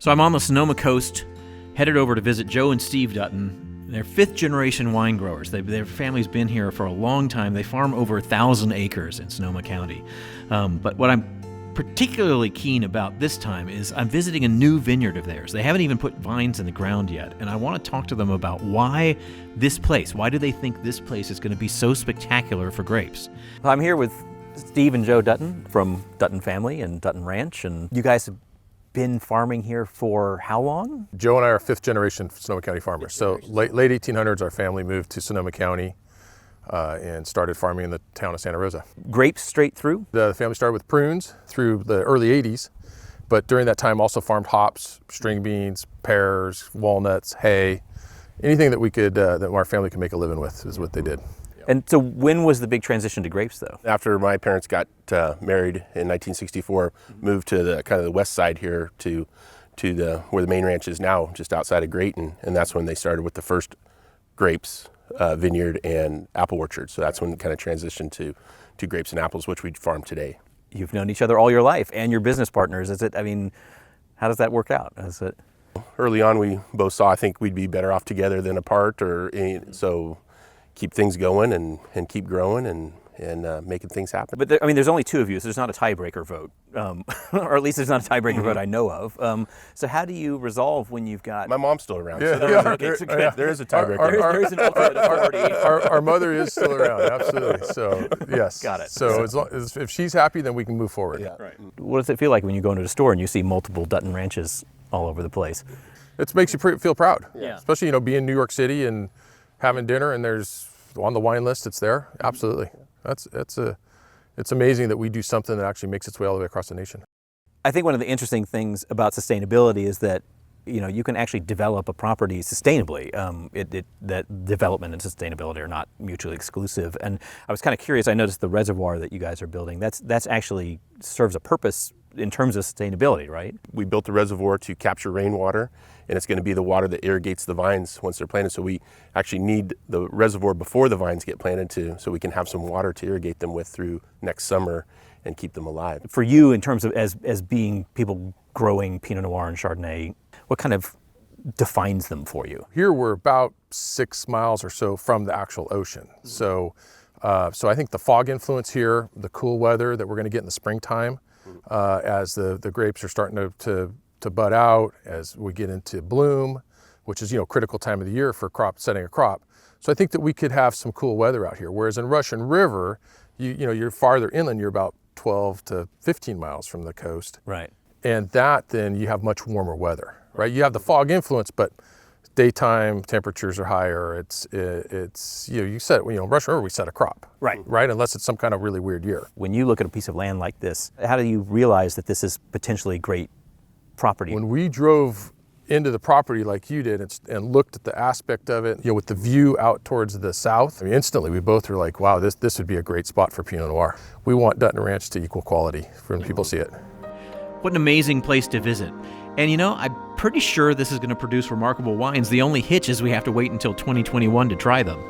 So I'm on the Sonoma coast, headed over to visit Joe and Steve Dutton. They're fifth-generation wine growers. Their family's been here for a long time. They farm over 1,000 acres in Sonoma County. But what I'm particularly keen about this time is I'm visiting a new vineyard of theirs. They haven't even put vines in the ground yet, and I want to talk to them about why this place. Why do they think this place is going to be so spectacular for grapes? I'm here with Steve and Joe Dutton from Dutton family and Dutton Ranch, and you guys have been farming here for how long? Joe and I are fifth generation Sonoma County farmers. So late 1800s, our family moved to Sonoma County and started farming in the town of Santa Rosa. Grapes straight through? The family started with prunes through the early 80s, but during that time also farmed hops, string beans, pears, walnuts, hay, anything that we could, that our family could make a living with is what they did. And so when was the big transition to grapes, though? After my parents got married in 1964, moved to the kind of the west side here to where the main ranch is now, just outside of Grayton, and that's when they started with the first grapes, vineyard, and apple orchard. So that's when it kind of transitioned to grapes and apples, which we farm today. You've known each other all your life, and your business partners. How does that work out? Early on, we both saw, I think we'd be better off together than apart, so keep things going and keep growing and making things happen. But there's only two of you, so there's not a tiebreaker vote, or at least there's not a tiebreaker vote I know of. So how do you resolve when you've got? My mom's still around. Yeah, So there is a tiebreaker. There is an ultimate authority. Our mother is still around, absolutely. So yes. Got it. So as long as if she's happy, then we can move forward. Yeah. Right. What does it feel like when you go into the store and you see multiple Dutton ranches all over the place? It makes you feel proud. Yeah. Especially being in New York City and having dinner and there's on the wine list, it's there. Absolutely. It's amazing that we do something that actually makes its way all the way across the nation. I think one of the interesting things about sustainability is that you can actually develop a property sustainably. That development and sustainability are not mutually exclusive. And I was kind of curious. I noticed the reservoir that you guys are building. That's actually serves a purpose in terms of sustainability, right? We built the reservoir to capture rainwater, and it's going to be the water that irrigates the vines once they're planted. So we actually need the reservoir before the vines get planted so we can have some water to irrigate them with through next summer and keep them alive. For you, in terms of as being people growing Pinot Noir and Chardonnay, what kind of defines them for you? Here we're about 6 miles or so from the actual ocean. So I think the fog influence here, the cool weather that we're going to get in the springtime, as the grapes are starting to bud out, as we get into bloom, which is critical time of the year for setting a crop. So I think that we could have some cool weather out here. Whereas in Russian River, you're farther inland. You're about 12 to 15 miles from the coast. Right. And then you have much warmer weather, right? You have the fog influence, but daytime temperatures are higher. You set Russian River we set a crop, right? Unless it's some kind of really weird year. When you look at a piece of land like this, how do you realize that this is potentially great property? When we drove into the property like you did and looked at the aspect of it, with the view out towards the south, instantly we both were like, wow, this would be a great spot for Pinot Noir. We want Dutton Ranch to equal quality when people see it. What an amazing place to visit. And I'm pretty sure this is going to produce remarkable wines. The only hitch is we have to wait until 2021 to try them.